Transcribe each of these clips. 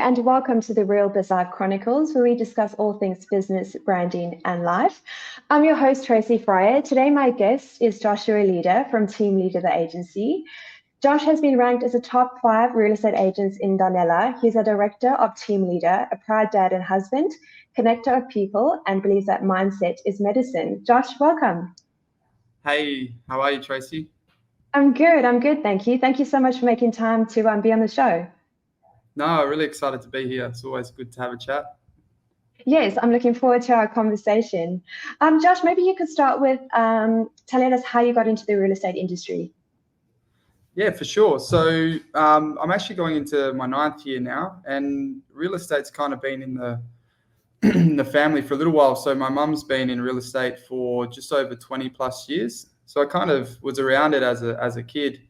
and welcome to the Real Bizarre Chronicles, where we discuss all things business, branding, and life. I'm your host, Tracy Fryer. Today, my guest is Joshua Leader from Team Leader, the agency. Josh has been ranked as a top 5 real estate agents in Darnella. He's a director of Team Leader, a proud dad and husband, connector of people, and believes that mindset is medicine. Josh, welcome. Hey, how are you, Tracy? I'm good, thank you. Thank you so much for making time to be on the show. No, really excited to be here. It's always good to have a chat. Yes, I'm looking forward to our conversation. Josh, maybe you could start with telling us how you got into the real estate industry. Yeah, for sure. So I'm actually going into my 9th year now, and real estate's kind of been in the in the family for a little while. So my mum's been in real estate for just over 20 plus years. So I kind of was around it as a kid,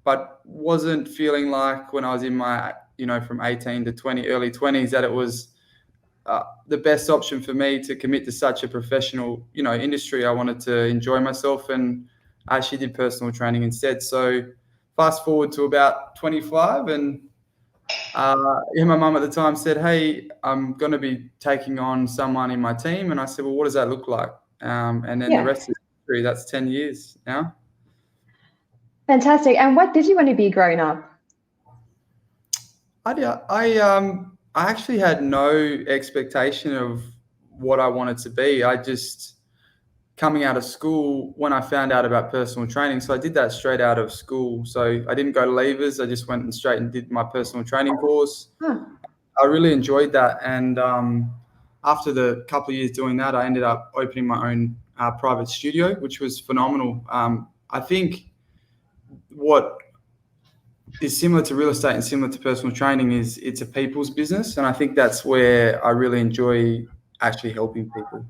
but wasn't feeling like when I was in my, from 18 to 20, early 20s, that it was the best option for me to commit to such a professional, industry. I wanted to enjoy myself, and I actually did personal training instead. So fast forward to about 25, and my mum at the time said, "Hey, I'm going to be taking on someone in my team." And I said, "Well, what does that look like?" And then the rest is history. That's 10 years now. Fantastic. And what did you want to be growing up? I actually had no expectation of what I wanted to be. I just, coming out of school, when I found out about personal training, so I did that straight out of school. So I didn't go to levers. I just went and straight and did my personal training course. I really enjoyed that. And after the couple of years doing that, I ended up opening my own private studio, which was phenomenal. I think what is similar to real estate and similar to personal training is it's a people's business. And I think that's where I really enjoy actually helping people.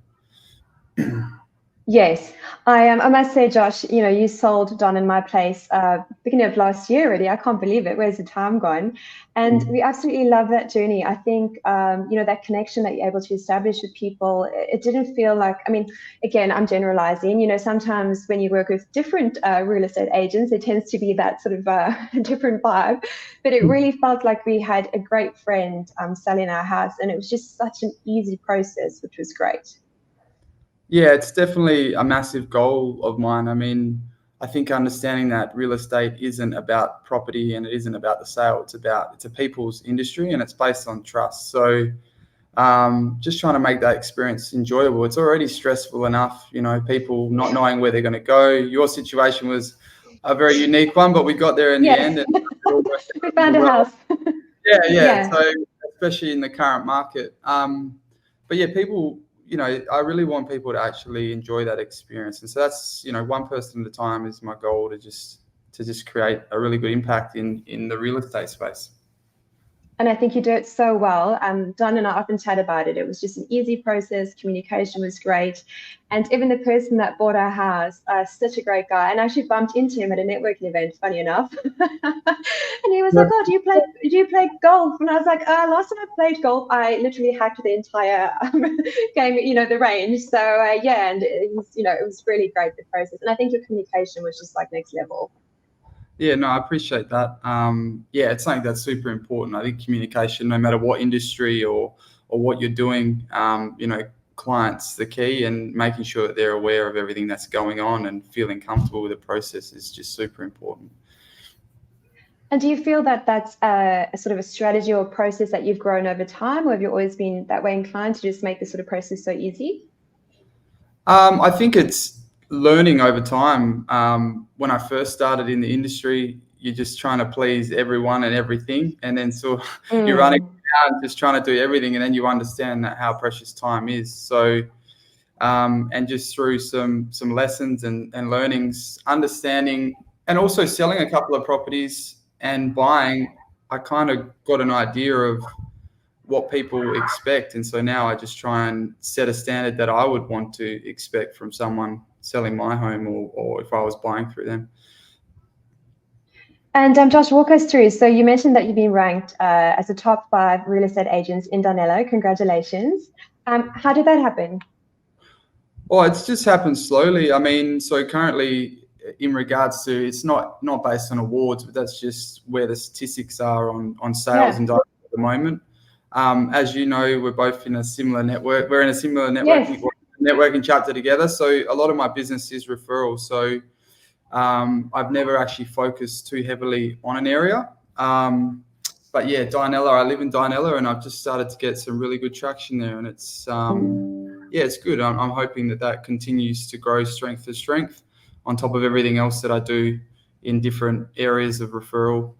Yes, I must say, Josh, you sold Don in my place beginning of last year already. I can't believe it. Where's the time gone? And we absolutely love that journey. I think, that connection that you're able to establish with people, it didn't feel like, again, I'm generalizing, sometimes when you work with different real estate agents, it tends to be that sort of different vibe. But it really felt like we had a great friend selling our house, and it was just such an easy process, which was great. Yeah, it's definitely a massive goal of mine. I think understanding that real estate isn't about property and it isn't about the sale. It's a people's industry, and it's based on trust. So just trying to make that experience enjoyable. It's already stressful enough, people not knowing where they're going to go. Your situation was a very unique one, but we got there in the end. And we found a house. Yeah. So especially in the current market. But yeah, people, I really want people to actually enjoy that experience. And so that's, one person at a time is my goal, to just create a really good impact in the real estate space. And I think you do it so well. Don and I often chat about it. It was just an easy process. Communication was great. And even the person that bought our house, such a great guy. And I actually bumped into him at a networking event, funny enough. And he was like, "Oh, do you play golf?" And I was like, "Last time I played golf, I literally hacked the entire game, the range." So and it was really great, the process. And I think your communication was just like next level. Yeah, no, I appreciate that. It's something that's super important. I think communication, no matter what industry or what you're doing, clients, the key, and making sure that they're aware of everything that's going on and feeling comfortable with the process is just super important. And do you feel that that's a sort of a strategy or process that you've grown over time, or have you always been that way inclined to just make this sort of process so easy? I think it's learning over time. When I first started in the industry, you're just trying to please everyone and everything, and then you're running around just trying to do everything, and then you understand that how precious time is. So, and just through some lessons and learnings, understanding, and also selling a couple of properties and buying, I kind of got an idea of what people expect. And so now I just try and set a standard that I would want to expect from someone selling my home or if I was buying through them. And Josh, walk us through. So you mentioned that you've been ranked as a top 5 real estate agents in Darnella. Congratulations. How did that happen? Oh, it's just happened slowly. So currently in regards to, it's not based on awards, but that's just where the statistics are on sales and direct at the moment. As you know, we're both in a similar network. We're in a similar networking chapter together. So a lot of my business is referral. So I've never actually focused too heavily on an area. But yeah, Dianella, I live in Dianella, and I've just started to get some really good traction there, and it's it's good. I'm hoping that continues to grow strength to strength on top of everything else that I do in different areas of referral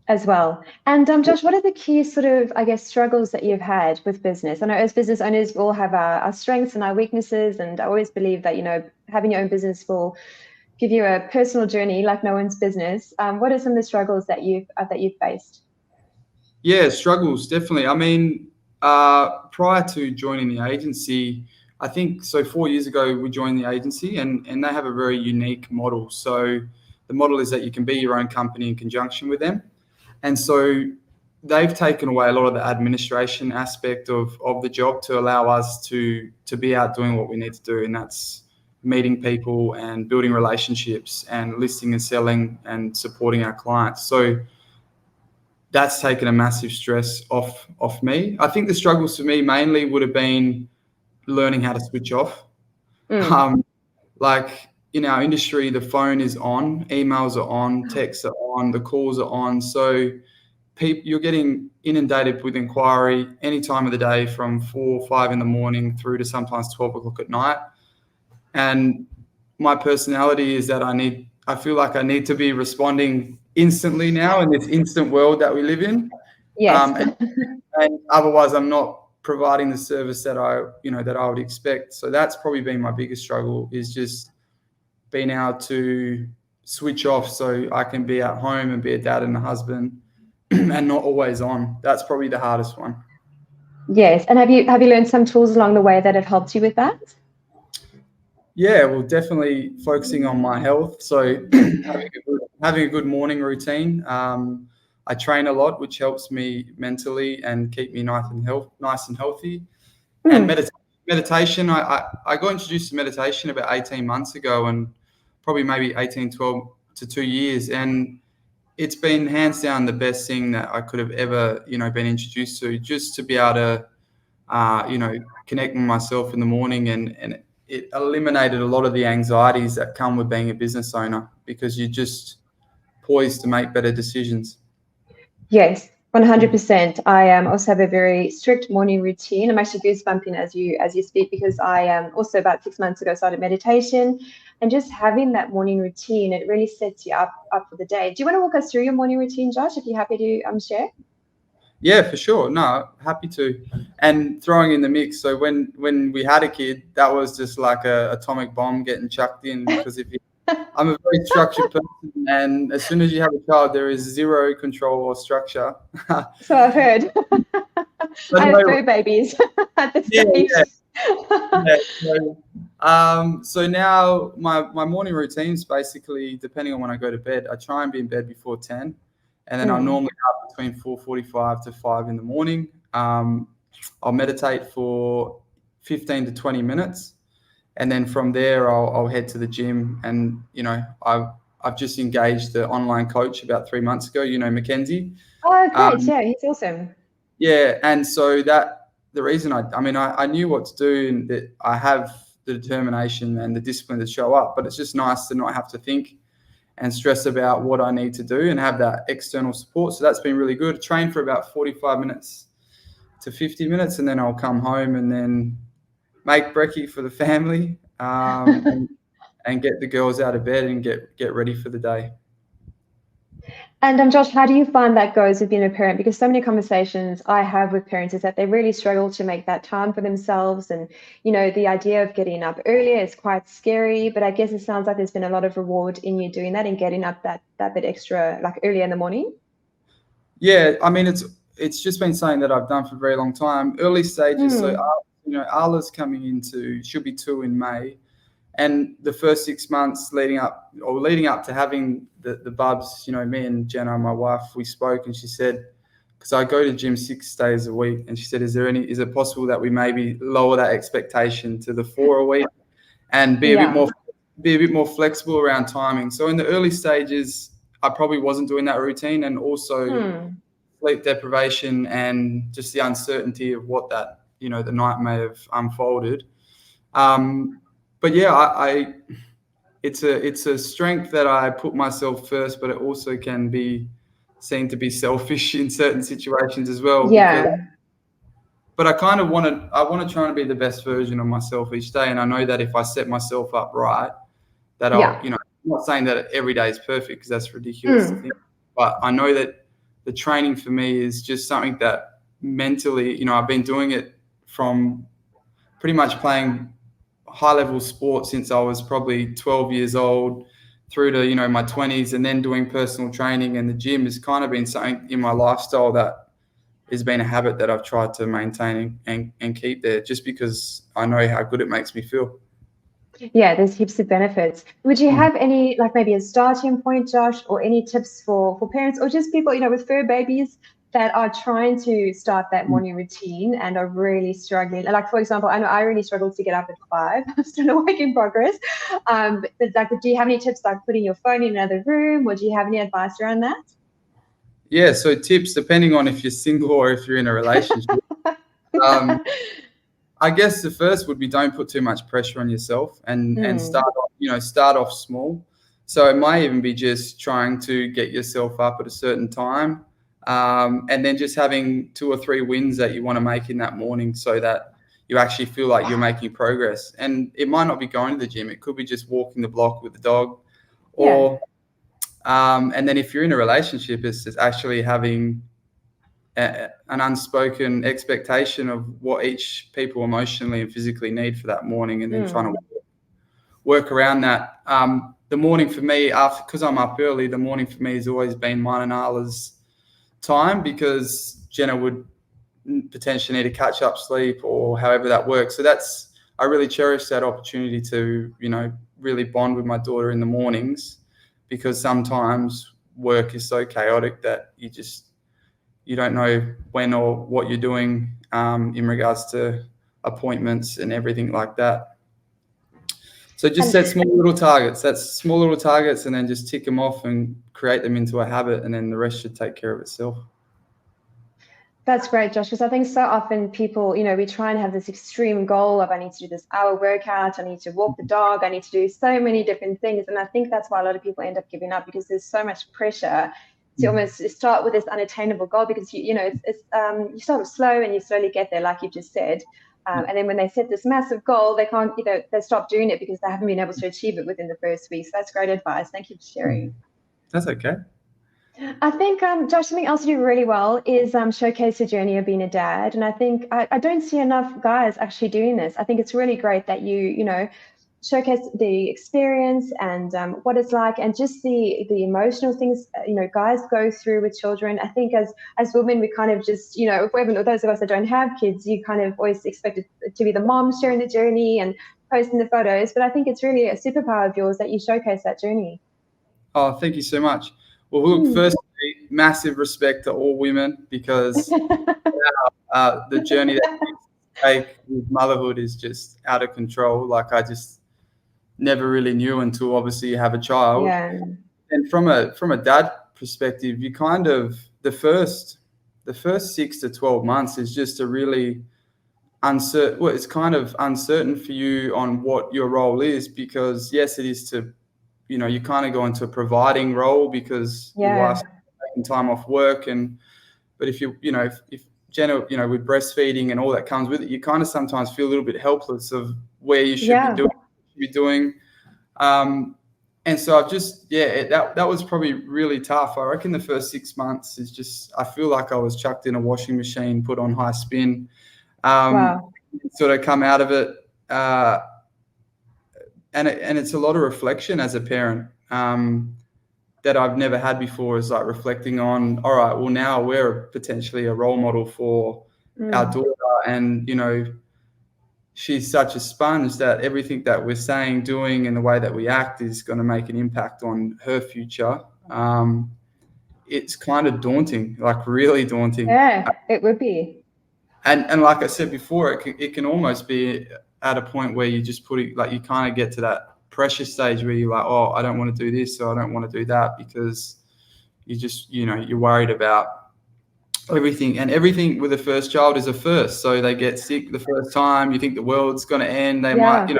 as well. And Josh, what are the key sort of, I guess, struggles that you've had with business? I know as business owners, we all have our strengths and our weaknesses, and I always believe that, you know, having your own business will give you a personal journey like no one's business. What are some of the struggles that you've faced? Yeah, struggles, definitely. I mean, prior to joining the agency, I think, so 4 years ago, we joined the agency, and they have a very unique model. So the model is that you can be your own company in conjunction with them. And so they've taken away a lot of the administration aspect of the job to allow us to be out doing what we need to do. And that's meeting people and building relationships and listing and selling and supporting our clients. So that's taken a massive stress off me. I think the struggles for me mainly would have been learning how to switch off. Like in our industry, the phone is on, emails are on, texts are on, the calls are on. So you're getting inundated with inquiry any time of the day from 4 or 5 in the morning through to sometimes 12 o'clock at night. And my personality is that I feel like I need to be responding instantly now in this instant world that we live in. Yes. And otherwise I'm not providing the service that I would expect. So that's probably been my biggest struggle, is just being able to switch off so I can be at home and be a dad and a husband and not always on. That's probably the hardest one. Yes. And have you learned some tools along the way that have helped you with that? Yeah, well, definitely focusing on my health. So having a good morning routine. I train a lot, which helps me mentally and keep me nice and healthy. And meditation, I got introduced to meditation about 18 months ago, and probably maybe 12 to 2 years. And it's been hands down the best thing that I could have ever, been introduced to, just to be able to, connect with myself in the morning, and it eliminated a lot of the anxieties that come with being a business owner, because you're just poised to make better decisions. Yes, 100%. I also have a very strict morning routine. I'm actually goosebumping as you speak, because I also about 6 months ago started meditation, and just having that morning routine, it really sets you up for the day. Do you want to walk us through your morning routine, Josh, if you're happy to share? Yeah, for sure. No, happy to. And throwing in the mix, so when we had a kid, that was just like a atomic bomb getting chucked in, because I'm a very structured person, and as soon as you have a child, there is zero control or structure. So I've heard. I have fur babies at this stage. So now my morning routine's basically, depending on when I go to bed, I try and be in bed before 10, and then I'm normally up between 4:45 to 5 in the morning. I'll meditate for 15 to 20 minutes. And then from there, I'll head to the gym. And, I've just engaged the online coach about 3 months ago, Mackenzie. Oh, great. Yeah, he's awesome. Yeah. And so the reason I knew what to do, and that I have the determination and the discipline to show up, but it's just nice to not have to think and stress about what I need to do and have that external support. So that's been really good. I train for about 45 minutes to 50 minutes, and then I'll come home and then make brekkie for the family, and get the girls out of bed and get ready for the day. And Josh, how do you find that goes with being a parent? Because so many conversations I have with parents is that they really struggle to make that time for themselves. And, the idea of getting up earlier is quite scary, but I guess it sounds like there's been a lot of reward in you doing that and getting up that bit extra, like earlier in the morning. Yeah, it's just been something that I've done for a very long time. Early stages. So, Arla's she'll be 2 in May. And the first 6 months leading up to having the bubs, me and Jenna, my wife, we spoke, and she said, because I go to gym 6 days a week, and she said, is it possible that we maybe lower that expectation to the 4 a week and be a bit more be a bit more flexible around timing. So in the early stages, I probably wasn't doing that routine, and also sleep deprivation and just the uncertainty of what that, the night may have unfolded. But yeah, it's a strength that I put myself first, but it also can be seen to be selfish in certain situations as well. Yeah. But I kind of want to try and be the best version of myself each day. And I know that if I set myself up right, that I'll, I'm not saying that every day is perfect, because that's ridiculous to think. But I know that the training for me is just something that mentally, I've been doing it from pretty much playing high level sports since I was probably 12 years old through to, my 20s, and then doing personal training, and the gym has kind of been something in my lifestyle that has been a habit that I've tried to maintain and keep there, just because I know how good it makes me feel. Yeah, there's heaps of benefits. Would you have any, like maybe a starting point, Josh, or any tips for parents or just people, with fur babies that are trying to start that morning routine and are really struggling? Like, for example, I know I really struggle to get up at 5. I'm still a work in progress. But like, do you have any tips, like putting your phone in another room, or do you have any advice around that? Yeah, so tips, depending on if you're single or if you're in a relationship. I guess the first would be, don't put too much pressure on yourself, and start off small. So it might even be just trying to get yourself up at a certain time, and then just having 2 or 3 wins that you want to make in that morning, so that you actually feel like you're making progress. And it might not be going to the gym. It could be just walking the block with the dog, or and then if you're in a relationship, it's just actually having an unspoken expectation of what each people emotionally and physically need for that morning, and then trying to work around that. The morning for me, because I'm up early, the morning for me has always been mine and Arla's time, because Jenna would potentially need to catch up sleep, or however that works. So I really cherish that opportunity to, really bond with my daughter in the mornings, because sometimes work is so chaotic that you don't know when or what you're doing in regards to appointments and everything like that. So just set small little targets. That's small little targets, and then just tick them off and create them into a habit, and then the rest should take care of itself. That's great, Josh, because I think so often people, we try and have this extreme goal of, I need to do this hour workout, I need to walk the dog, I need to do so many different things. And I think that's why a lot of people end up giving up, because there's so much pressure to almost start with this unattainable goal, because, you start slow and you slowly get there, like you just said. And then when they set this massive goal, they can't, they stop doing it because they haven't been able to achieve it within the first week. So that's great advice. Thank you for sharing. That's okay. I think, Josh, something else you do really well is showcase the journey of being a dad. And I think I don't see enough guys actually doing this. I think it's really great that you showcase the experience and what it's like, and just the emotional things, guys go through with children. I think as women, we kind of just, if those of us that don't have kids, you kind of always expect it to be the mom sharing the journey and posting the photos. But I think it's really a superpower of yours that you showcase that journey. Oh, thank you so much. Well, look, firstly, massive respect to all women, because the journey that you take with motherhood is just out of control. Like, I just never really knew until obviously you have a child. Yeah. And from a dad perspective, you kind of, the first 6 to 12 months is just a really uncertain. Well, it's kind of uncertain for you on what your role is, because yes, it is to, you kind of go into a providing role because your wife's taking time off work, but if if Jenna, with breastfeeding and all that comes with it, you kind of sometimes feel a little bit helpless of where you should be doing. And so I've just, that was probably really tough. I reckon the first 6 months is just, I feel like I was chucked in a washing machine, put on high spin, sort of come out of it. And it's a lot of reflection as a parent that I've never had before, is like reflecting on, all right, well, now we're potentially a role model for our daughter. And, she's such a sponge that everything that we're saying, doing, and the way that we act is going to make an impact on her future. It's kind of daunting, like really daunting. Yeah, it would be. And like I said before, it can almost be at a point where you just put it, like, you kind of get to that pressure stage where you're like, oh, I don't want to do this or I don't want to do that, because you just, you're worried about everything. And everything with the first child is a first. So they get sick the first time. You think the world's going to end. They might,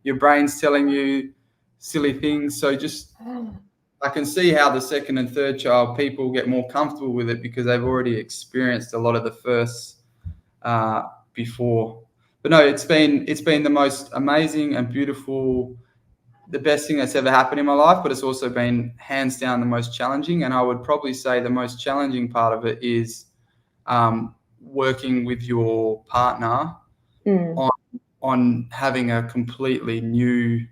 your brain's telling you silly things. So just, I can see how the second and third child, people get more comfortable with it because they've already experienced a lot of the firsts before. But no, it's been the most amazing and beautiful, the best thing that's ever happened in my life, but it's also been hands down the most challenging. And I would probably say the most challenging part of it is working with your partner on having a completely new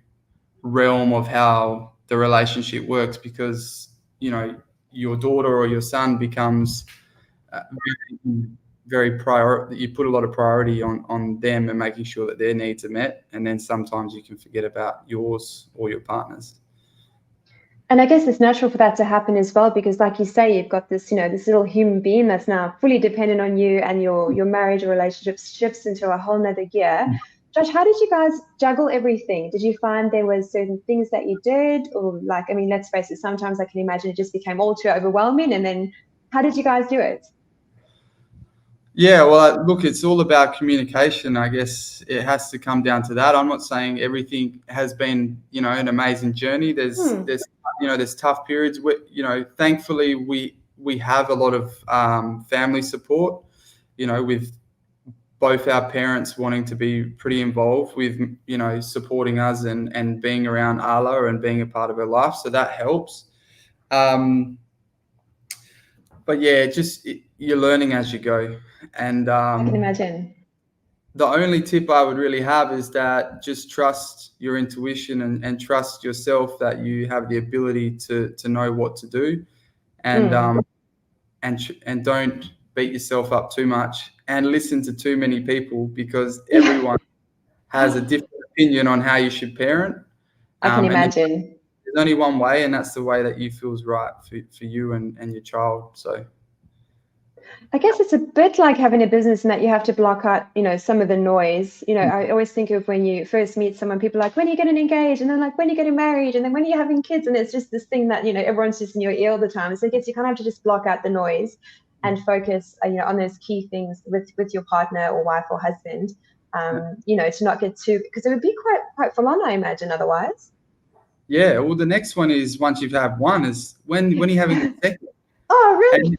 realm of how the relationship works, because your daughter or your son becomes very you put a lot of priority on them and making sure that their needs are met, and then sometimes you can forget about yours or your partner's. And I guess it's natural for that to happen as well, because like you say, you've got this, this little human being that's now fully dependent on you, and your marriage or relationship shifts into a whole nother gear. Josh, how did you guys juggle everything? Did you find there was certain things that you did, or let's face it, sometimes I can imagine it just became all too overwhelming, and then how did you guys do it? Yeah, well, look, it's all about communication. I guess it has to come down to that. I'm not saying everything has been, an amazing journey. There's tough periods where, thankfully we have a lot of family support, with both our parents wanting to be pretty involved with, supporting us and being around Arla and being a part of her life. So that helps. But yeah, you're learning as you go. And I can imagine. The only tip I would really have is that just trust your intuition and trust yourself that you have the ability to know what to do, and don't beat yourself up too much and listen to too many people, because everyone has a different opinion on how you should parent. I can imagine. There's only one way, and that's the way that you feels right for you and your child. So I guess it's a bit like having a business in that you have to block out, some of the noise. I always think of when you first meet someone, people are like, when are you getting engaged? And then like, when are you getting married? And then when are you having kids? And it's just this thing that, everyone's just in your ear all the time. So I guess you kind of have to just block out the noise and focus, on those key things with your partner or wife or husband, to not get too, because it would be quite full on, I imagine, otherwise. Yeah. Well, the next one is, once you've had one, is when you're having the second. Oh, really?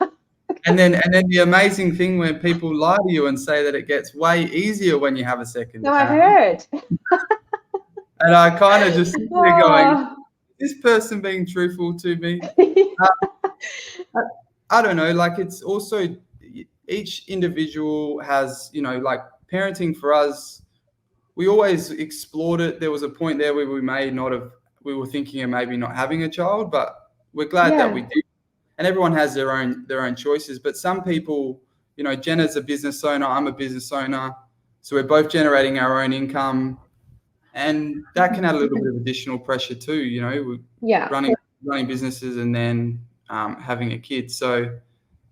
And then the amazing thing where people lie to you and say that it gets way easier when you have a second. No, I've heard. And I kind of just sit there going, is this person being truthful to me? I don't know. Like, it's also, each individual has, parenting for us, we always explored it. There was a point there where we were thinking of maybe not having a child, but we're glad that we did. And everyone has their own choices. But some people, Jenna's a business owner, I'm a business owner, so we're both generating our own income, and that can add a little bit of additional pressure too. Running businesses and then having a kid. So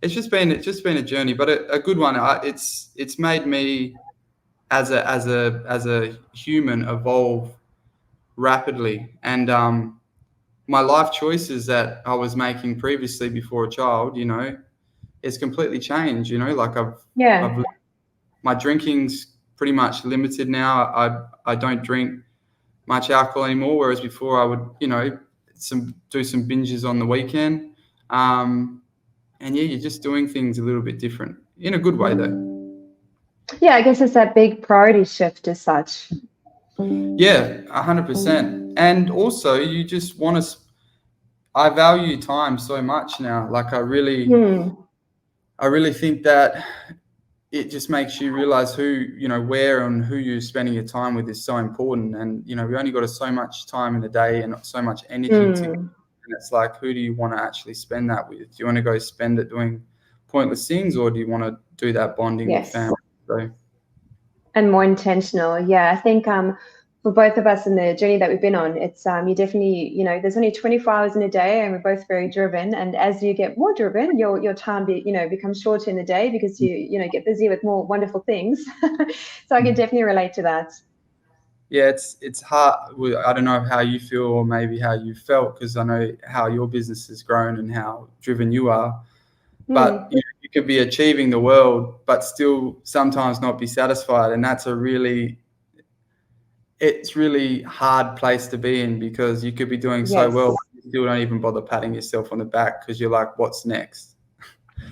it's just been a journey, but a good one. It's made me as a human evolve rapidly, and my life choices that I was making previously before a child, it's completely changed. Like my drinking's pretty much limited now. I don't drink much alcohol anymore, whereas before I would, do some binges on the weekend. And yeah, you're just doing things a little bit different in a good way, though. Yeah, I guess it's that big priority shift as such. Yeah, 100%. And also, you just want to. I value time so much now. Like, I really think that it just makes you realize who, where and who you're spending your time with is so important. And, we only got so much time in a day and so much energy to. And it's like, who do you want to actually spend that with? Do you want to go spend it doing pointless things, or do you want to do that bonding with family? So. And more intentional. Yeah, I think for both of us in the journey that we've been on, it's you definitely, there's only 24 hours in a day, and we're both very driven. And as you get more driven, your time becomes shorter in the day, because you get busy with more wonderful things. So I can definitely relate to that. Yeah, it's hard. I don't know how you feel or maybe how you felt, because I know how your business has grown and how driven you are. But Hmm. you could be achieving the world, but still sometimes not be satisfied, and that's it's really hard place to be in, because you could be doing so well, Yes. but you still don't even bother patting yourself on the back because you're like, what's next?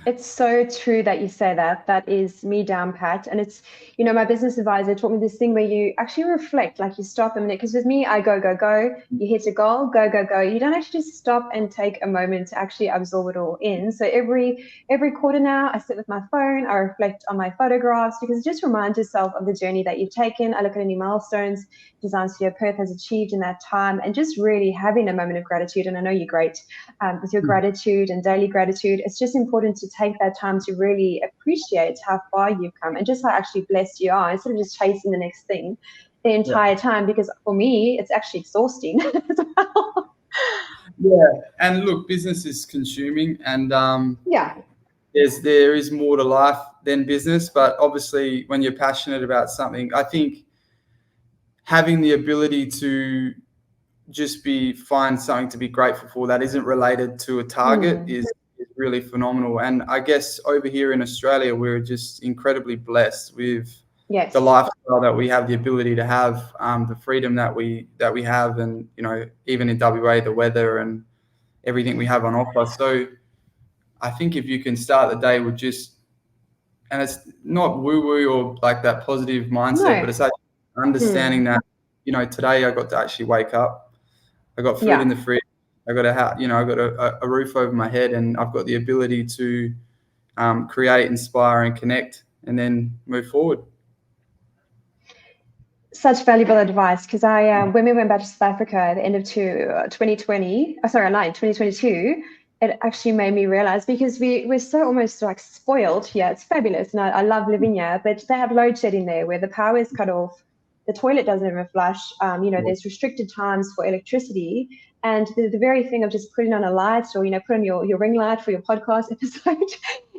It's so true that you say that. That is me down pat. And it's, my business advisor taught me this thing where you actually reflect, like you stop a minute. Because with me, I go, go, go. You hit a goal, go, go, go. You don't actually just stop and take a moment to actually absorb it all in. So every quarter now, I sit with my phone, I reflect on my photographs, because it just reminds yourself of the journey that you've taken. I look at any milestones Design Studio Perth has achieved in that time, and just really having a moment of gratitude. And I know you're great with your gratitude and daily gratitude. It's just important to take that time to really appreciate how far you've come and just how actually blessed you are, instead of just chasing the next thing the entire time. Because for me, it's actually exhausting as well. Yeah, and look, business is consuming, and Yeah. there is more to life than business. But obviously, when you're passionate about something, I think having the ability to just find something to be grateful for that isn't related to a target Mm. is really phenomenal. And I guess over here in Australia, we're just incredibly blessed with the Yes. lifestyle that we have, the ability to have, the freedom that we have, and even in WA, the weather and everything we have on offer. So I think if you can start the day with just, and it's not woo woo or like that positive mindset, but No. it's like understanding Mm. that today I got to actually wake up. I got food in Yeah. the fridge. I got I got a roof over my head, and I've got the ability to create, inspire, and connect, and then move forward. Such valuable advice, because when we went back to South Africa at the end of 2020, sorry, I lied, 2022, it actually made me realize, because we're so almost like spoiled here. It's fabulous, and I love living here, but they have load shedding there where the power is cut off, the toilet doesn't even flush. There's restricted times for electricity, and the very thing of just putting on a light, or put on your ring light for your podcast episode,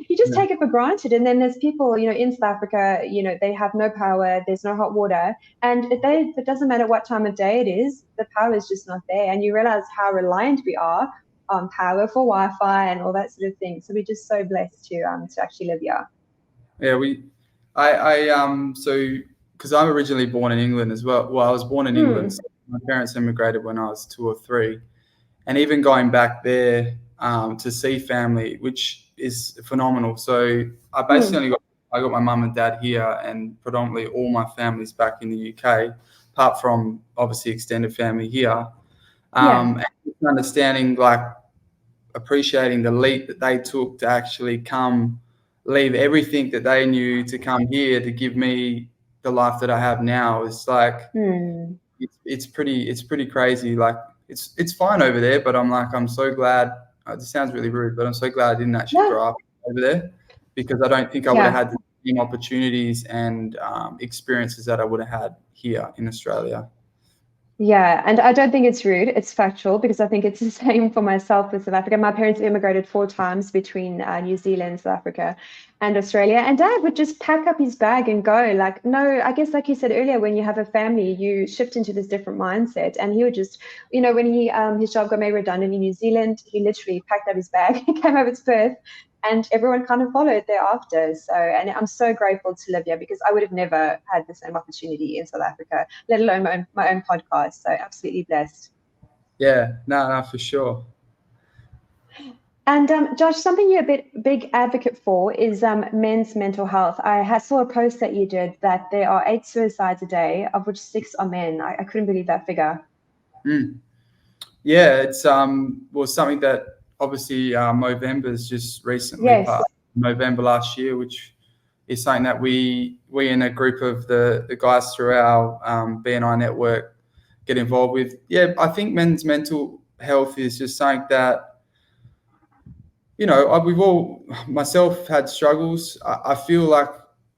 you just Yeah. take it for granted. And then there's people, in South Africa, they have no power, there's no hot water, and it doesn't matter what time of day it is, the power is just not there. And you realize how reliant we are on power for Wi-Fi and all that sort of thing. So we're just so blessed to actually live here. Yeah, so because I'm originally born in England as well. Well, I was born in England. Hmm. So my parents immigrated when I was 2 or 3, and even going back there to see family, which is phenomenal. So I basically Hmm. I got my mum and dad here, and predominantly all my family's back in the UK, apart from obviously extended family here. Yeah. And just understanding, like, appreciating the leap that they took to actually come, leave everything that they knew to come here to give me the life that I have now. It's like Hmm. it's pretty crazy. Like, it's fine over there, but I'm so glad. It sounds really rude, but I'm so glad I didn't actually Yeah. grow up over there, because I don't think I would have Yeah. had the same opportunities and experiences that I would have had here in Australia. Yeah, and I don't think it's rude. It's factual, because I think it's the same for myself with South Africa. My parents immigrated 4 times between New Zealand, South Africa, and Australia. And Dad would just pack up his bag and go. Like, no, I guess like you said earlier, when you have a family, you shift into this different mindset. And he would just, when he his job got made redundant in New Zealand, he literally packed up his bag, he came over to Perth, and everyone kind of followed thereafter. So, and I'm so grateful to live here, because I would have never had the same opportunity in South Africa, let alone my own podcast. So absolutely blessed. Yeah, no, for sure. And Josh, something you're a big advocate for is men's mental health. Saw a post that you did that there are 8 suicides a day, of which 6 are men. I couldn't believe that figure. Mm. Yeah, it's something that obviously Movember's just recently Yes. passed, November last year, which is something that we in a group of the guys through our BNI network get involved with. Yeah, I think men's mental health is just something that we've all, myself, had struggles. I feel like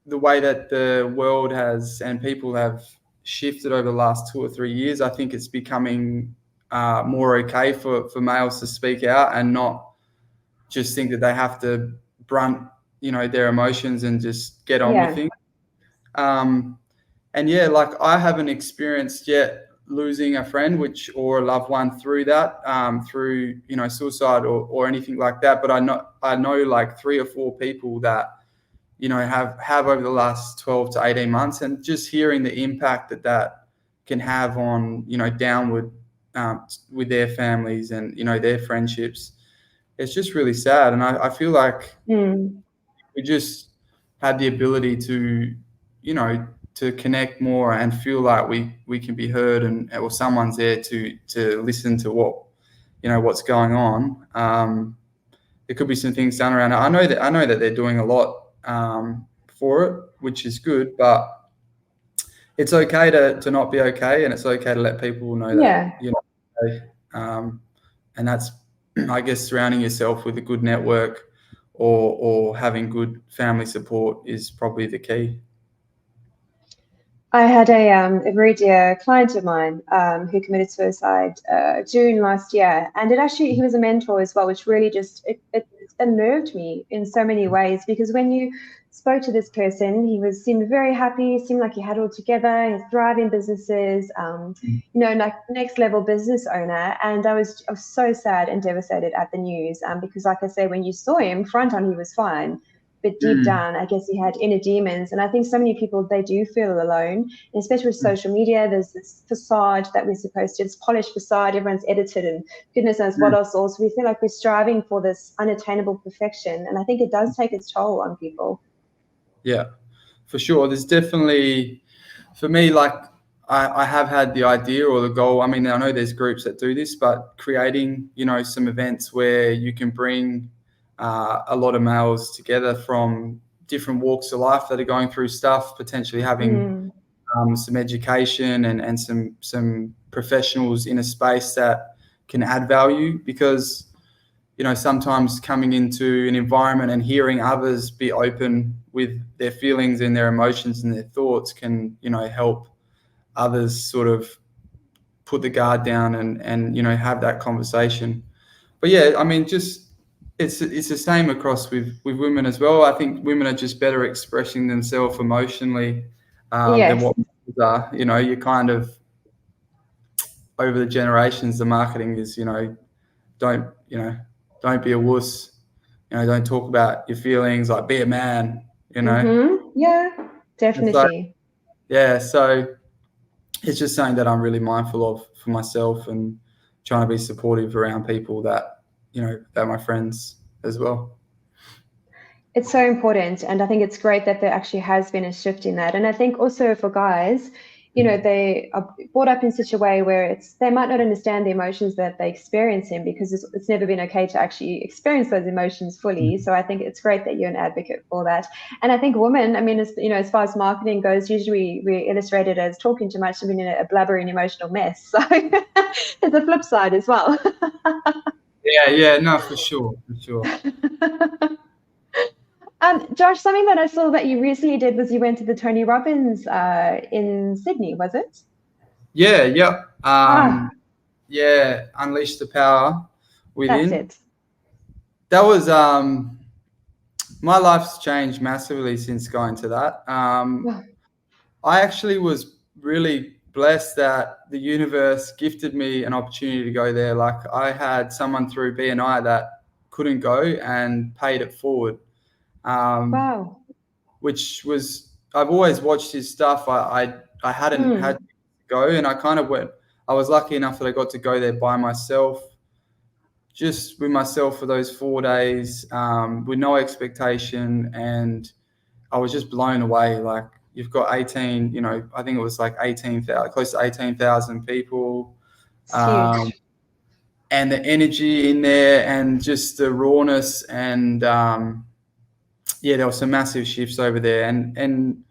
the way that the world has and people have shifted over the last 2 or 3 years, I think it's becoming more okay for males to speak out and not just think that they have to brunt, their emotions and just get on with Yeah. things. Um, And yeah, like I haven't experienced yet losing a friend or a loved one through that, through, suicide or anything like that. But I know like 3 or 4 people that, have over the last 12 to 18 months, and just hearing the impact that can have on, downward, with their families and, their friendships. It's just really sad. And I feel like we just had the ability to, to connect more and feel like we can be heard, and or someone's there to listen to what's going on. There could be some things done around it. I know that they're doing a lot for it, which is good, but it's okay to not be okay, and it's okay to let people know that Yeah. you're not okay. And that's, I guess, surrounding yourself with a good network, or having good family support is probably the key. I had a very dear client of mine who committed suicide June last year, and he was a mentor as well, which really just it unnerved me in so many ways, because when you spoke to this person, seemed very happy, seemed like he had it all together, he's thriving businesses, like next level business owner, and I was so sad and devastated at the news, because like I say, when you saw him front on, he was fine. But deep Mm, down, I guess he had inner demons. And I think so many people, they do feel alone, and especially with social media. There's this facade that we're supposed to, it's polished facade, everyone's edited, and goodness knows what mm. else. Also, we feel like we're striving for this unattainable perfection. And I think it does take its toll on people. Yeah, for sure. There's definitely, for me, like I have had the idea or the goal. I mean, I know there's groups that do this, but creating, some events where you can bring a lot of males together from different walks of life that are going through stuff, potentially having Mm, some education and some professionals in a space that can add value, because sometimes coming into an environment and hearing others be open with their feelings and their emotions and their thoughts can, help others sort of put the guard down and have that conversation. But yeah, I mean, just it's the same across with women as well. I think women are just better expressing themselves emotionally than yes. what men are. You kind of, over the generations, the marketing is, don't don't be a wuss, don't talk about your feelings, like be a man. Yeah, And so definitely. yeah, so it's just something that I'm really mindful of for myself, and trying to be supportive around people that that are my friends as well. It's so important. And I think it's great that there actually has been a shift in that. And I think also for guys, they are brought up in such a way where they might not understand the emotions that they experience in, because it's never been okay to actually experience those emotions fully. So I think it's great that you're an advocate for that. And I think women, I mean, as far as marketing goes, usually we're illustrated as talking too much and being a blubbering emotional mess. So there's a flip side as well. Yeah, no, for sure, for sure. Josh, something that I saw that you recently did was you went to the Tony Robbins in Sydney, was it? Yeah, yeah, Ah, yeah. Unleash the power that's within. it. That was my life's changed massively since going to that. I actually was really blessed that the universe gifted me an opportunity to go there. Like, I had someone through BNI that couldn't go and paid it forward, um, Wow. which was, I've always watched his stuff. I hadn't had to Mm, go, and I kind of went. I was lucky enough that I got to go there by myself, just with myself for those 4 days, with no expectation, and I was just blown away. Like, you've got 18, I think it was like 18,000, close to 18,000 people, it's um, huge. and the energy in there, and just the rawness, and yeah, there were some massive shifts over there, and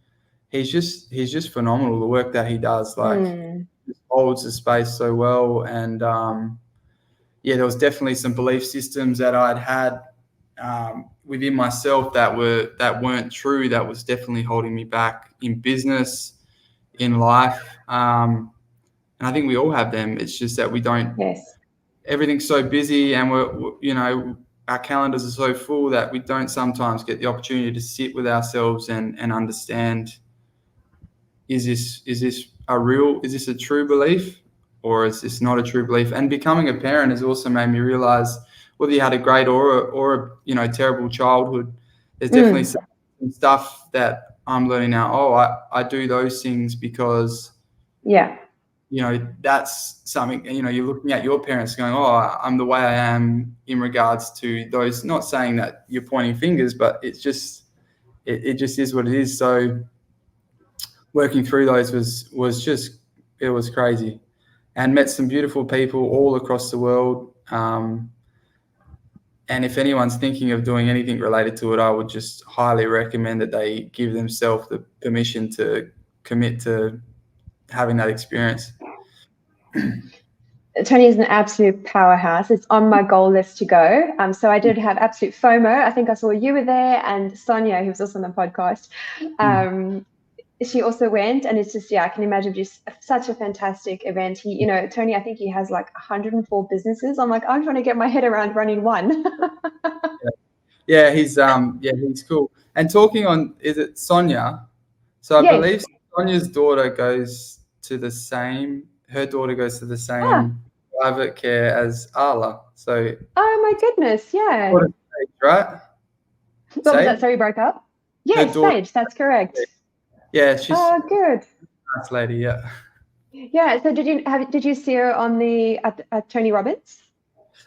he's just phenomenal. The work that he does, like, Mm, just holds the space so well, and yeah, there was definitely some belief systems that I'd had within myself that weren't true. That was definitely holding me back in business, in life, and I think we all have them. It's just that we don't. yes. Everything's so busy, and our calendars are so full that we don't sometimes get the opportunity to sit with ourselves and understand is this a true belief, or is this not a true belief? And becoming a parent has also made me realize whether you had a great or a terrible childhood, there's definitely some stuff that I'm learning now. Oh, I do those things because that's something, you're looking at your parents going, oh, I'm the way I am in regards to those, not saying that you're pointing fingers, but it's just, it just is what it is. So working through those it was crazy, and met some beautiful people all across the world. And if anyone's thinking of doing anything related to it, I would just highly recommend that they give themselves the permission to commit to having that experience. Tony is an absolute powerhouse. It's on my goal list to go. So I did have absolute FOMO. I think I saw you were there, and Sonia, who was also on the podcast. She also went, and it's just, I can imagine just such a fantastic event. He, Tony, I think he has like 104 businesses. I'm trying to get my head around running one. He's cool. And talking on, is it Sonia? So I believe Sonia's daughter goes to the same private care as Arla. So. Oh my goodness, yeah. Right? What was that? Sorry, broke up? Yes, Sage, that's correct. Yeah, she's good. Nice lady, yeah. Yeah. So did you see her on at Tony Robbins?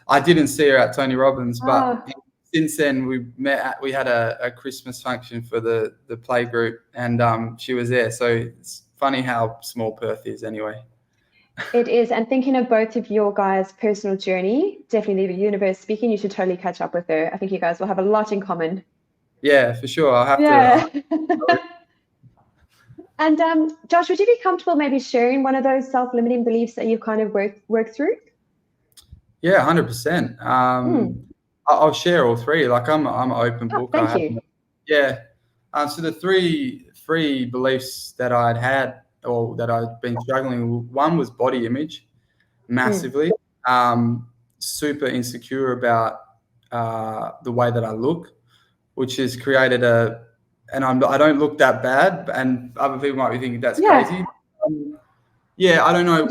I didn't see her at Tony Robbins, but since then we had a Christmas function for the play group, and she was there. So it's funny how small Perth is anyway. It is. And thinking of both of your guys' personal journey, definitely the universe speaking, you should totally catch up with her. I think you guys will have a lot in common. Yeah, for sure. I'll have to. And Josh, would you be comfortable maybe sharing one of those self-limiting beliefs that you've kind of worked through? Yeah, 100%. I'll share all three. Like I'm an open book. Thank you. Yeah. So the three beliefs that I'd had or that I'd been struggling with, one was body image, massively. Super insecure about the way that I look, which has created and I don't look that bad, and other people might be thinking that's crazy. I don't know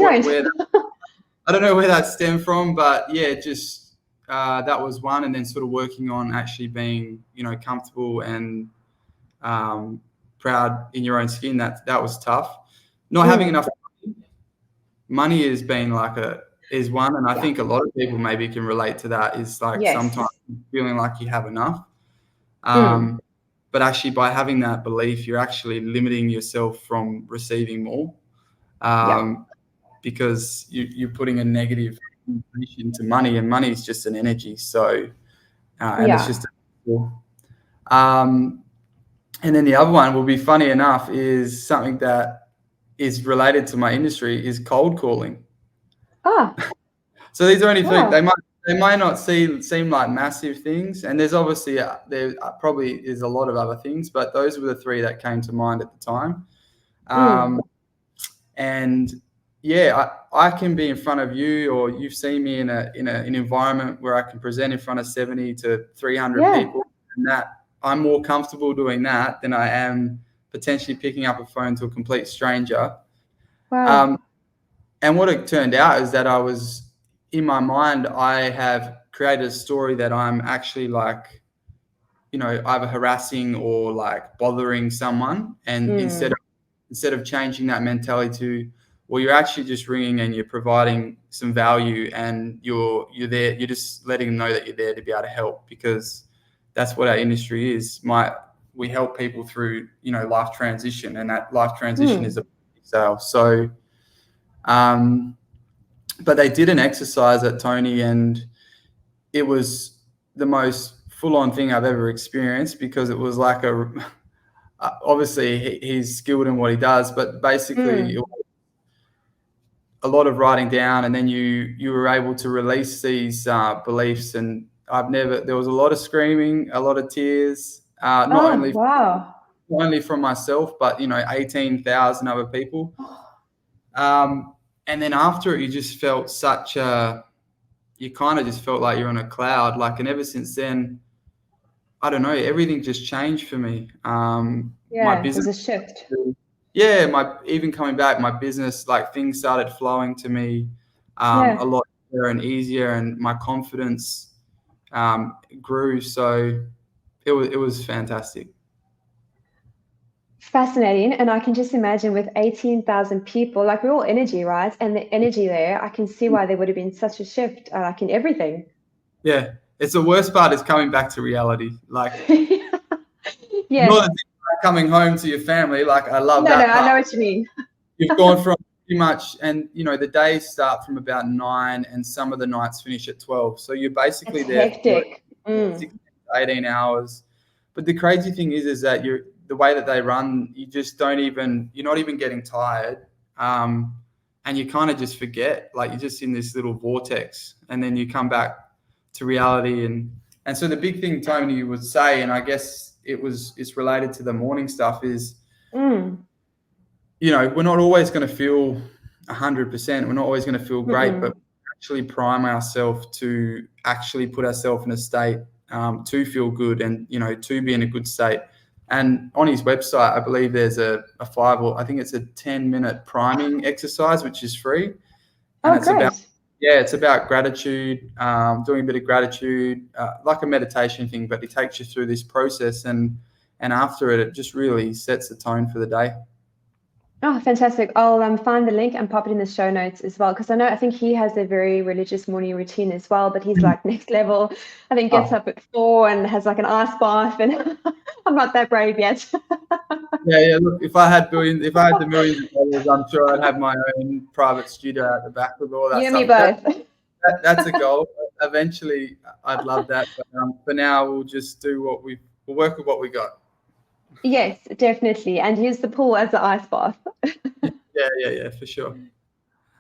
I don't know where that stemmed from, but just that was one, and then sort of working on actually being comfortable and proud in your own skin. That was tough. Not having enough money has been is one, and I think a lot of people maybe can relate to that. Is like sometimes feeling like you have enough. But actually, by having that belief, you're actually limiting yourself from receiving more, because you're putting a negative information to money, and money is just an energy. So, and it's just and then the other one will be, funny enough, is something that is related to my industry, is cold calling. So these are only three. They might not seem like massive things, and there's obviously there probably is a lot of other things, but those were the three that came to mind at the time. And I can be in front of you, or you've seen me in an environment where I can present in front of 70 to 300 people, and that I'm more comfortable doing that than I am potentially picking up a phone to a complete stranger. And what it turned out is that I was, in my mind, I have created a story that I'm actually either harassing or bothering someone. And instead of changing that mentality to, well, you're actually just ringing and you're providing some value, and you're there, you're just letting them know that you're there to be able to help, because that's what our industry is. We help people through, life transition, and that life transition is a sale. So, but they did an exercise at Tony, and it was the most full-on thing I've ever experienced, because it was like obviously he's skilled in what he does, but basically it was a lot of writing down, and then you were able to release these beliefs. And there was a lot of screaming, a lot of tears, not only from myself, but 18,000 other people. And then after it, you just felt you kind of just felt like you're on a cloud. And ever since then, I don't know, everything just changed for me. My business, there's a shift. yeah, even coming back, my business, like things started flowing to me a lot better and easier, and my confidence grew. So it was fantastic. Fascinating. And I can just imagine with 18,000 people, like we're all energy, right? And the energy there, I can see why there would have been such a shift, like in everything. Yeah, it's the worst part is coming back to reality. Like, not Yes. that coming home to your family. Like, I love No, that I part. know what you mean. You've gone from pretty much, and the days start from about 9, and some of the nights finish at 12. So you're It's basically there for hectic. 16 to 18 hours. But the crazy thing is that the way that they run, you're not even getting tired. And you kind of just forget, like you're just in this little vortex, and then you come back to reality. And so the big thing Tony would say, and I guess it's related to the morning stuff, is Mm. we're not always going to feel 100%. We're not always going to feel great, but Mm-mm. actually prime ourselves to actually put ourselves in a state to feel good, and to be in a good state. And on his website, I believe there's a 5, or I think it's a 10-minute priming exercise, which is free, and Oh, great. it's about gratitude, doing a bit of gratitude, like a meditation thing, but it takes you through this process, and after it just really sets the tone for the day. Oh, fantastic. I'll find the link and pop it in the show notes as well. Because I think he has a very religious morning routine as well, but he's like next level. I think gets Oh, up at 4 and has like an ice bath, and I'm not that brave yet. yeah. Look, if I had the millions of dollars, I'm sure I'd have my own private studio at the back with all that You and me stuff. both. That's a goal. Eventually, I'd love that. But for now, we'll just do we'll work with what we got. Yes, definitely. And use the pool as the ice bath. Yeah, for sure.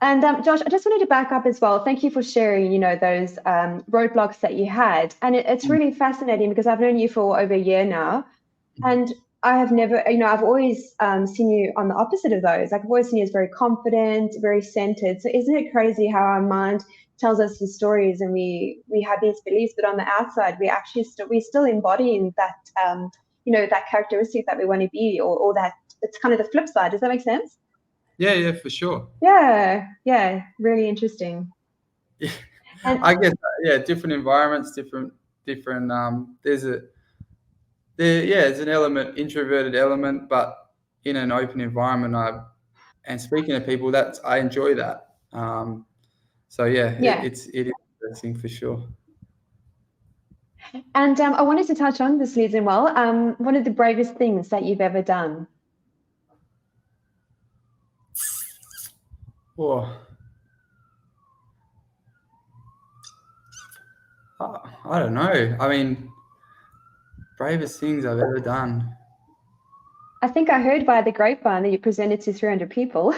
And Josh, I just wanted to back up as well. Thank you for sharing, those roadblocks that you had. And it's Mm. really fascinating because I've known you for over a year now. And I have never, I've always seen you on the opposite of those. Like I've always seen you as very confident, very centered. So isn't it crazy how our mind tells us these stories and we have these beliefs, but on the outside, we're still embodying that, that characteristic that we want to be, or that it's kind of the flip side. Does that make sense? Yeah, for sure. Yeah, really interesting. Yeah, And I guess different environments, different. There's an introverted element, but in an open environment, and speaking to people, I enjoy that. So yeah, yeah, it is interesting for sure. and I wanted to touch on this, Liz, and well, one of the bravest things that you've ever done. Oh, I don't know. I mean, bravest things I've ever done. I think I heard by the grapevine that you presented to 300 people.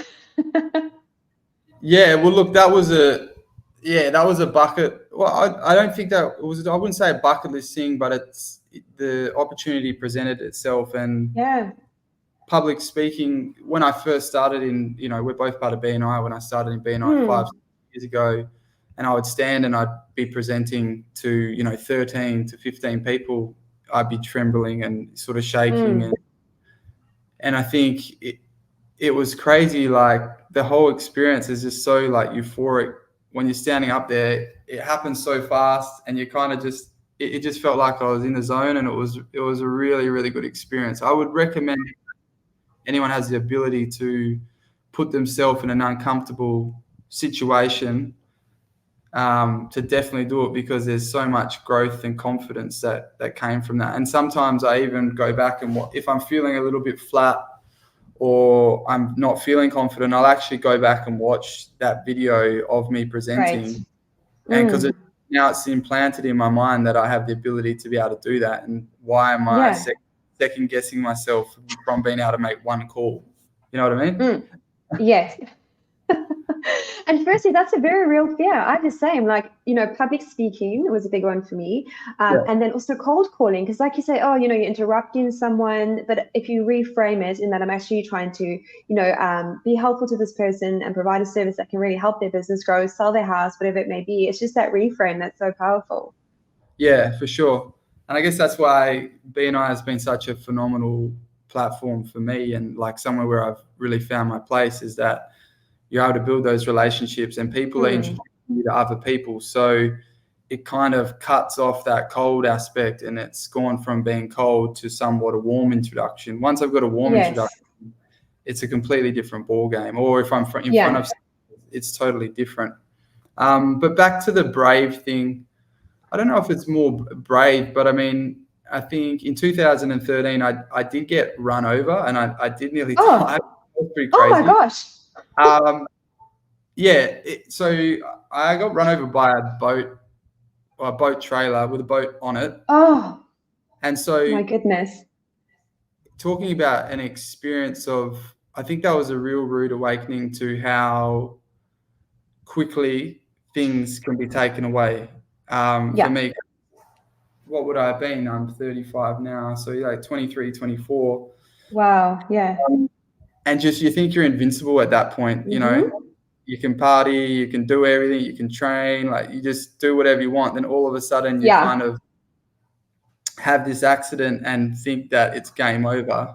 Yeah, well, look, that was a bucket. Well, I don't think that it was. I wouldn't say a bucket list thing, but the opportunity presented itself, and Yeah. public speaking. When I first started we're both part of BNI. When I started in BNI Hmm. 5 years ago, and I would stand and I'd be presenting to 13 to 15 people, I'd be trembling and sort of shaking, Hmm. and I think it was crazy. Like the whole experience is just so like euphoric when you're standing up there. It happens so fast, and you kind of just it just felt like I was in the zone, and it was a really really good experience. I would recommend anyone has the ability to put themselves in an uncomfortable situation, to definitely do it, because there's so much growth and confidence that came from that. And sometimes I even go back and if I'm feeling a little bit flat or I'm not feeling confident, I'll actually go back and watch that video of me Great. presenting, and because Mm. now it's implanted in my mind that I have the ability to be able to do that. And why am I Yeah. second guessing myself from being able to make one call? You know what I mean? Mm. Yes. And firstly, that's a very real fear. I have the same, like, public speaking was a big one for me. Yeah. And then also cold calling, because like you say, oh, you're interrupting someone, but if you reframe it in that I'm actually trying to, be helpful to this person and provide a service that can really help their business grow, sell their house, whatever it may be, it's just that reframe that's so powerful. Yeah, for sure. And I guess that's why BNI has been such a phenomenal platform for me, and like somewhere where I've really found my place, is that you're able to build those relationships, and people are introducing you to other people. So it kind of cuts off that cold aspect, and it's gone from being cold to somewhat a warm introduction. Once I've got a warm introduction, it's a completely different ball game. Or if I'm in front of someone, it's totally different. But back to the brave thing, I don't know if it's more brave, but I mean, I think in 2013, I did get run over, and I did nearly die. It was pretty crazy. Oh my gosh. So I got run over by a boat trailer with a boat on it. Oh. And so, my goodness. Talking about an experience of, I think that was a real rude awakening to how quickly things can be taken away. For me, what would I have been? I'm 35 now, so like 23, 24. Wow, yeah. And just, you think you're invincible at that point, you know. You can party, you can do everything, you can train, like you just do whatever you want. Then all of a sudden you kind of have this accident and think that it's game over.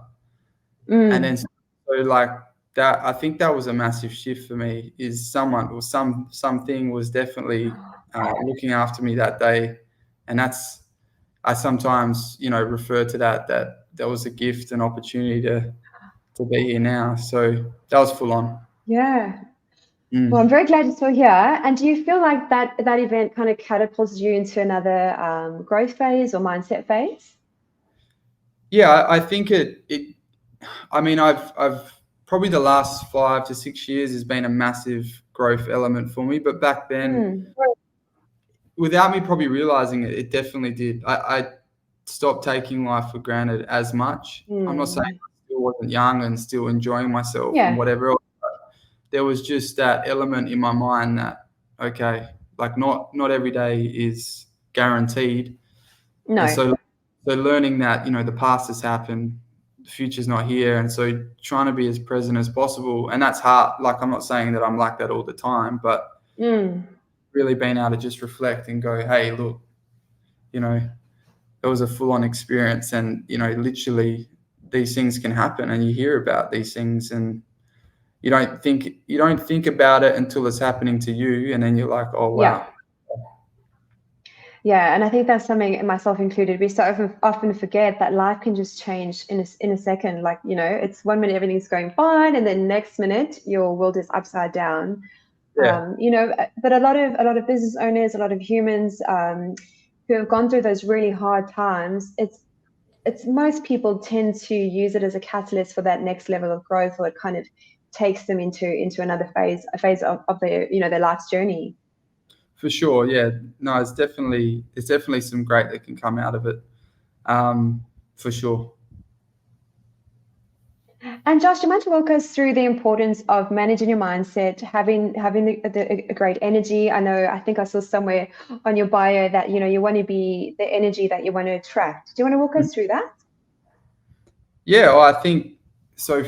And then so like that, I think that was a massive shift for me, is something was definitely looking after me that day. And that's, I sometimes, you know, refer to that was a gift, an opportunity to be here now. So that was full on. Yeah. Well, I'm very glad you're still here. And do you feel like that event kind of catapulted you into another growth phase or mindset phase? Yeah, I think I mean, I've probably the last 5 to 6 years has been a massive growth element for me. But back then, without me probably realizing it, it definitely did. I stopped taking life for granted as much. I'm not saying I still wasn't young and still enjoying myself and whatever else. There was just that element in my mind that, okay, like not every day is guaranteed. No. And so learning that, you know, the past has happened, the future's not here. And so trying to be as present as possible. And that's hard. Like, I'm not saying that I'm like that all the time, but really being able to just reflect and go, hey, look, you know, it was a full-on experience. And, you know, literally these things can happen, and you hear about these things, and you don't think about it until it's happening to you, and then you're like, oh wow. Yeah, and I think that's something, myself included, we so often forget that life can just change in a second. Like, you know, it's 1 minute everything's going fine, and then next minute your world is upside down. You know, but a lot of business owners, a lot of humans who have gone through those really hard times, it's most people tend to use it as a catalyst for that next level of growth, or it kind of takes them into another phase of their, you know, their life's journey. For sure, yeah. No, it's definitely some great that can come out of it, for sure. And Josh, do you mind to walk us through the importance of managing your mindset, having a great energy? I think I saw somewhere on your bio that, you know, you want to be the energy that you want to attract. Do you want to walk us through that? Yeah, well, I think so.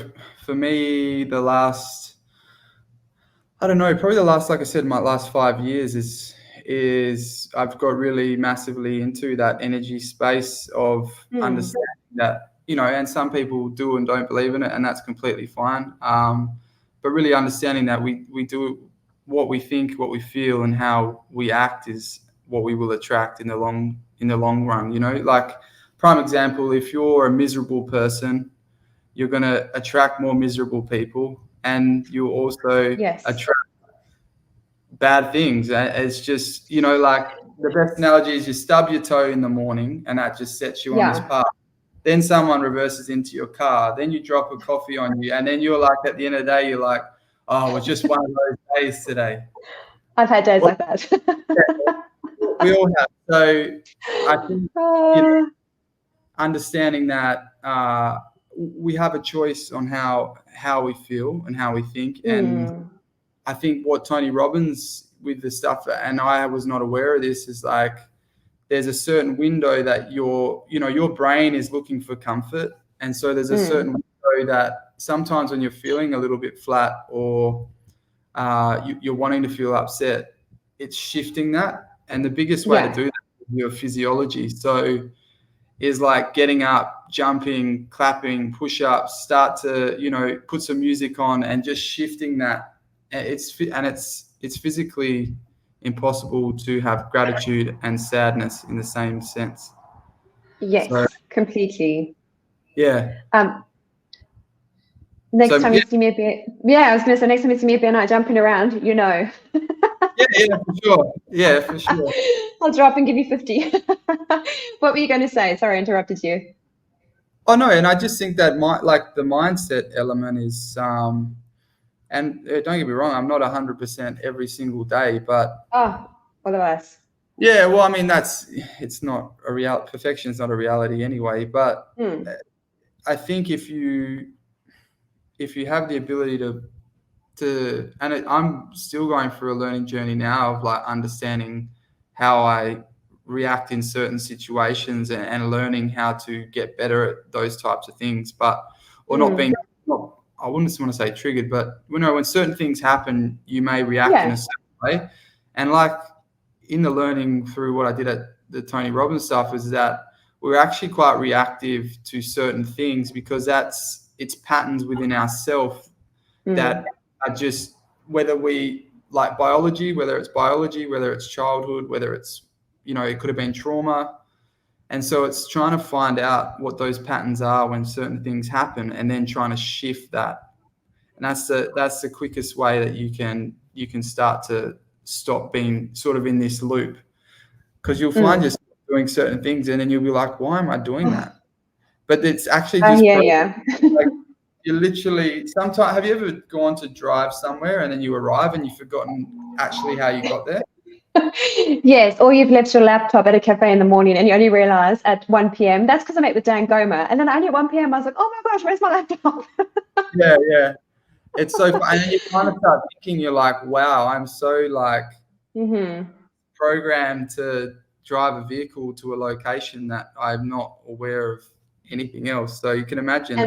For me, the last, I don't know, probably the last, like I said, my last 5 years is I've got really massively into that energy space of understanding that, you know, and some people do and don't believe in it, and that's completely fine. But really understanding that we do what we think, what we feel, and how we act is what we will attract in the long run. You know, like prime example, if you're a miserable person, you're going to attract more miserable people, and you'll also attract bad things. It's just, you know, like the best analogy is you stub your toe in the morning, and that just sets you on this path. Then someone reverses into your car, then you drop a coffee on you, and then you're like, at the end of the day, you're like, oh, it's just one of those days today. I've had days like that. We all have. So I think, you know, understanding that we have a choice on how we feel and how we think. And I think what Tony Robbins with the stuff, and I was not aware of this, is like there's a certain window that your brain is looking for comfort. And so there's a certain window that sometimes when you're feeling a little bit flat, or you're wanting to feel upset, it's shifting that. And the biggest way to do that is your physiology. So is like getting up, jumping, clapping, push-ups, start to, put some music on and just shifting that. It's physically impossible to have gratitude and sadness in the same sense. Yes, So, completely. yeah. Next time you see me at I was going to say next time you see me at BNI jumping around, Yeah, for sure. Yeah, for sure. I'll drop and give you 50. What were you going to say? Sorry, I interrupted you. Oh no, and I just think that the mindset element is, and don't get me wrong, I'm not 100% every single day, but all of us. yeah, well, I mean it's not a reality. Perfection is not a reality anyway. But I think if you have the ability I'm still going through a learning journey now of like understanding how I react in certain situations and learning how to get better at those types of things, not being, I wouldn't want to say triggered, but when certain things happen, you may react in a certain way. And like in the learning through what I did at the Tony Robbins stuff is that we're actually quite reactive to certain things because it's patterns within ourselves that are just, whether it's biology, whether it's childhood, whether it's, it could have been trauma. And so it's trying to find out what those patterns are when certain things happen and then trying to shift that. And that's the quickest way that you can start to stop being sort of in this loop, because you'll find yourself doing certain things and then you'll be like, why am I doing that? But it's actually just like, you literally, sometimes, have you ever gone to drive somewhere and then you arrive and you've forgotten actually how you got there? Yes, or you've left your laptop at a cafe in the morning and you only realize at 1 p.m. That's because I met with Dan Goma. And then only at 1 p.m. I was like, oh my gosh, where's my laptop? Yeah. It's so fun. And then you kind of start thinking, you're like, wow, I'm so programmed to drive a vehicle to a location that I'm not aware of anything else. So you can imagine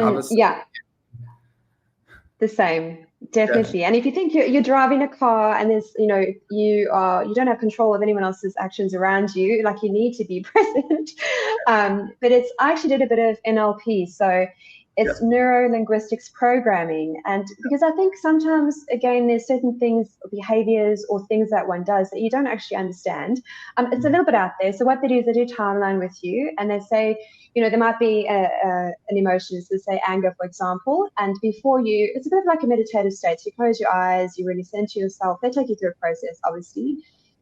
the same, definitely. Yeah. And if you think you're driving a car and there's, you don't have control of anyone else's actions around you, like you need to be present. But I actually did a bit of NLP. So it's neuro-linguistics programming. And because I think sometimes, again, there's certain things, behaviors or things that one does that you don't actually understand. It's a little bit out there. So what they do is they do timeline with you and they say, there might be an emotion, so say anger, for example, and before it's a bit of like a meditative state. So you close your eyes, you really center yourself. They take you through a process, obviously.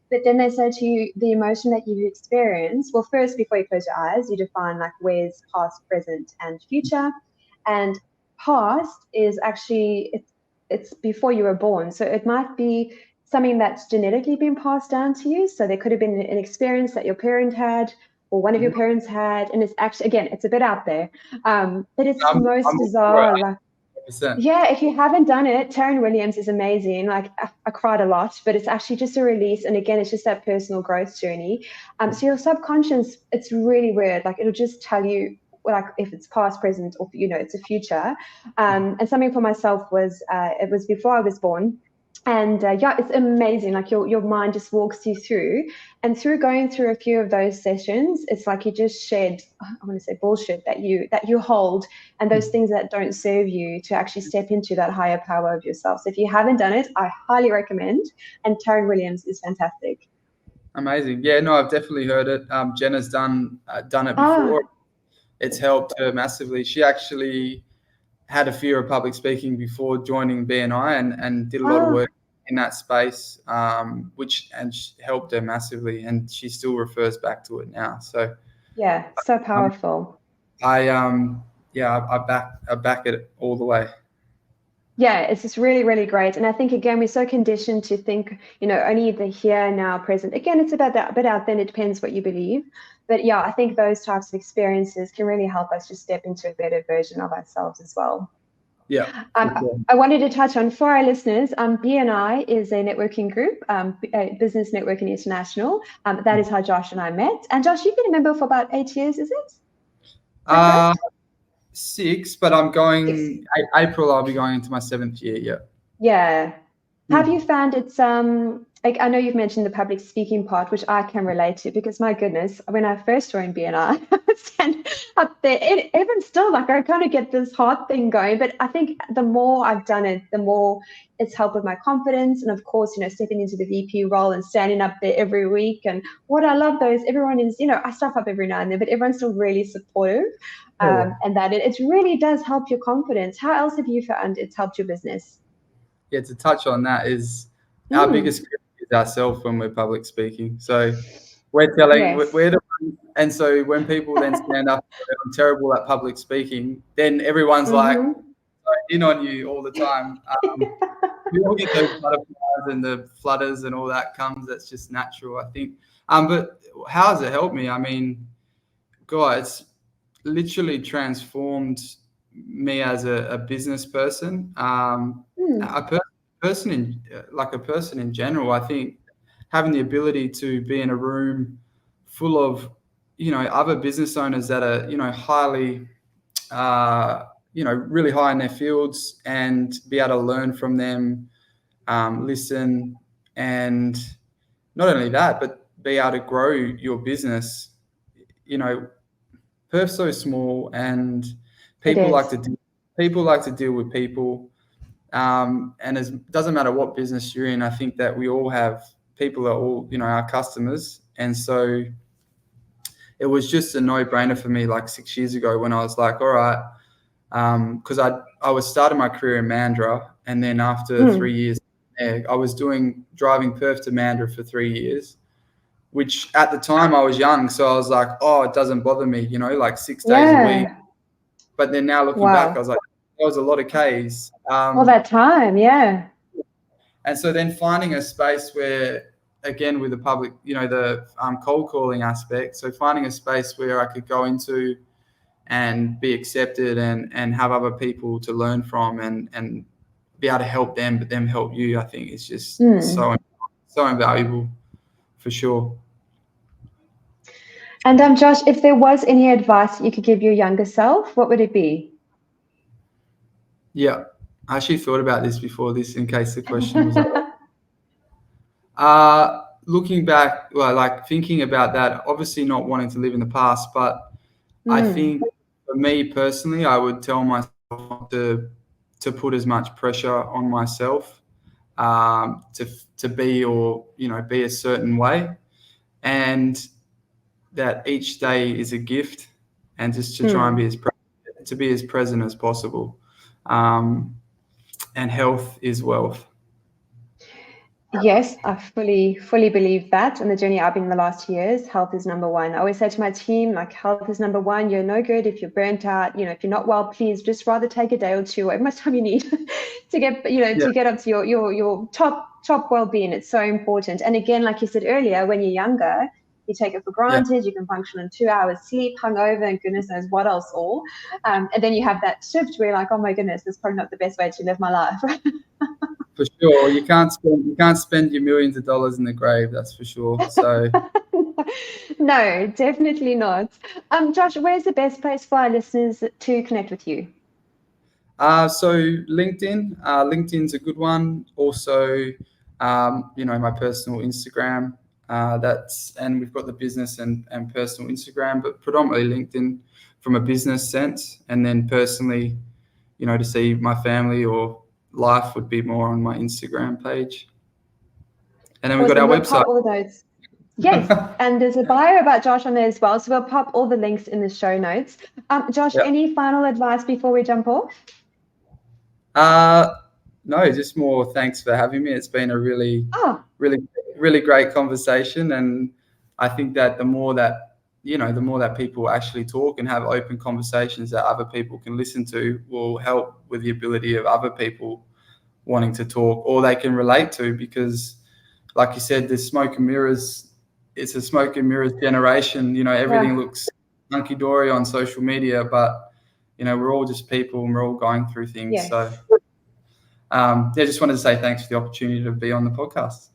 But then they say to you, the emotion that you've experienced, well, first, before you close your eyes, you define like where's past, present, and future. And past is actually, it's before you were born. So it might be something that's genetically been passed down to you. So there could have been an experience that your parent had or one of your parents had. And it's actually, again, it's a bit out there. But it's the most bizarre. Yeah, if you haven't done it, Taryn Williams is amazing. Like I cried a lot, but it's actually just a release. And again, it's just that personal growth journey. So your subconscious, it's really weird. Like it'll just tell you, like if it's past, present, or it's a future. And something for myself was it was before I was born, and it's amazing. Like your mind just walks you through, and through going through a few of those sessions, it's like you just shed, I want to say bullshit that you hold, and those things that don't serve you, to actually step into that higher power of yourself. So if you haven't done it, I highly recommend. And Taryn Williams is fantastic. Amazing. Yeah, no, I've definitely heard it. Jenna's done it before. It's helped her massively. She actually had a fear of public speaking before joining BNI and did a lot of work in that space, which helped her massively. And she still refers back to it now. So yeah, so powerful. I back it all the way. Yeah, it's just really, really great. And I think, again, we're so conditioned to think, only the here, now, present. Again, it's about that bit out there, and it depends what you believe. But yeah, I think those types of experiences can really help us just step into a better version of ourselves as well. Yeah. I wanted to touch on, for our listeners, BNI is a networking group, Business Networking International. That is how Josh and I met. And Josh, you've been a member for about 8 years, is it? 6, but I'm going April. I'll be going into my 7th year. Yeah. Have you found it's like I know you've mentioned the public speaking part, which I can relate to because my goodness, when I first joined BNI, I was stand up there, even still, like I kind of get this heart thing going. But I think the more I've done it, the more it's helped with my confidence, and of course, stepping into the VP role and standing up there every week. And what I love though is everyone is, I stuff up every now and then, but everyone's still really supportive, Yeah. and that it really does help your confidence. How else have you found it's helped your business? Yeah, to touch on that is our biggest critic is ourselves when we're public speaking. So we're telling Yes. we're the ones, and so when people then stand up and say, I'm terrible at public speaking, then everyone's like in on you all the time. We all get those butterflies and the flutters and all that comes. That's just natural, I think. But how has it helped me? I mean, God, it's literally transformed me as a business person. Person in like a person in general. I think having the ability to be in a room full of other business owners that are highly really high in their fields and be able to learn from them, listen, and not only that, but be able to grow your business. Perth's so small, and It people like is. to people like to deal with people. And it doesn't matter what business you're in. I think that we all have people are all our customers, and so it was just a no-brainer for me like 6 years ago when I was like, all right, because I was starting my career in Mandurah, and then after 3 years there, I was driving Perth to Mandurah for 3 years, which at the time I was young, so I was like, oh, it doesn't bother me, like 6 days a week. Yeah. But then now looking back, I was like, that was a lot of Ks. All that time, yeah. And so then finding a space where, again, with the public, the cold calling aspect, so finding a space where I could go into and be accepted and have other people to learn from and be able to help them, but them help you, I think is just so invaluable for sure. And Josh, if there was any advice you could give your younger self, what would it be? Yeah, I actually thought about this before this in case the question was looking back, well, like thinking about that, obviously not wanting to live in the past, but I think for me personally, I would tell myself to put as much pressure on myself to be or be a certain way, and that each day is a gift, and just to try and be as present as possible. And health is wealth. Yes, I fully believe that. On the journey I've been in the last years, health is number one. I always say to my team, like, health is number one. You're no good if you're burnt out. If you're not well, please just rather take a day or two, however much time you need to get, to get up to your top well-being. It's so important. And again, like you said earlier, when you're younger, you take it for granted. You can function on 2 hours sleep, hungover, and goodness knows what else all. And then you have that shift where you're like, oh my goodness, this is probably not the best way to live my life. For sure, you can't spend your millions of dollars in the grave. That's for sure. So, no, definitely not. Josh, where's the best place for our listeners to connect with you? So LinkedIn. LinkedIn's a good one. Also, my personal Instagram. And we've got the business and personal Instagram, but predominantly LinkedIn from a business sense, and then personally, to see my family or life would be more on my Instagram page. And then we've got our website. Pop all those. Yes, and there's a bio about Josh on there as well, so we'll pop all the links in the show notes. Josh, any final advice before we jump off? No, just more thanks for having me. It's been a really great conversation, and I think that the more that people actually talk and have open conversations that other people can listen to will help with the ability of other people wanting to talk or they can relate to, because like you said, there's smoke and mirrors. It's a smoke and mirrors generation. Everything looks hunky-dory on social media, but we're all just people and we're all going through things. Yes. So just wanted to say thanks for the opportunity to be on the podcast.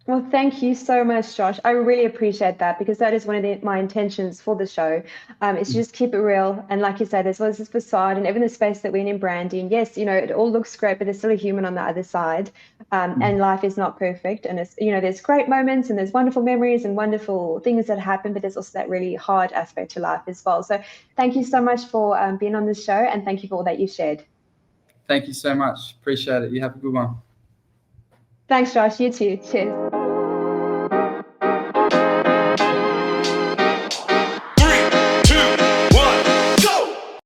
Well, thank you so much, Josh. I really appreciate that, because that is one of my intentions for the show, is to just keep it real. And like you said, there's always this facade, and even the space that we're in branding. Yes, it all looks great, but there's still a human on the other side. And life is not perfect. And there's great moments and there's wonderful memories and wonderful things that happen, but there's also that really hard aspect to life as well. So thank you so much for being on this show, and thank you for all that you shared. Thank you so much. Appreciate it. You have a good one. Thanks, Josh. You too. Cheers.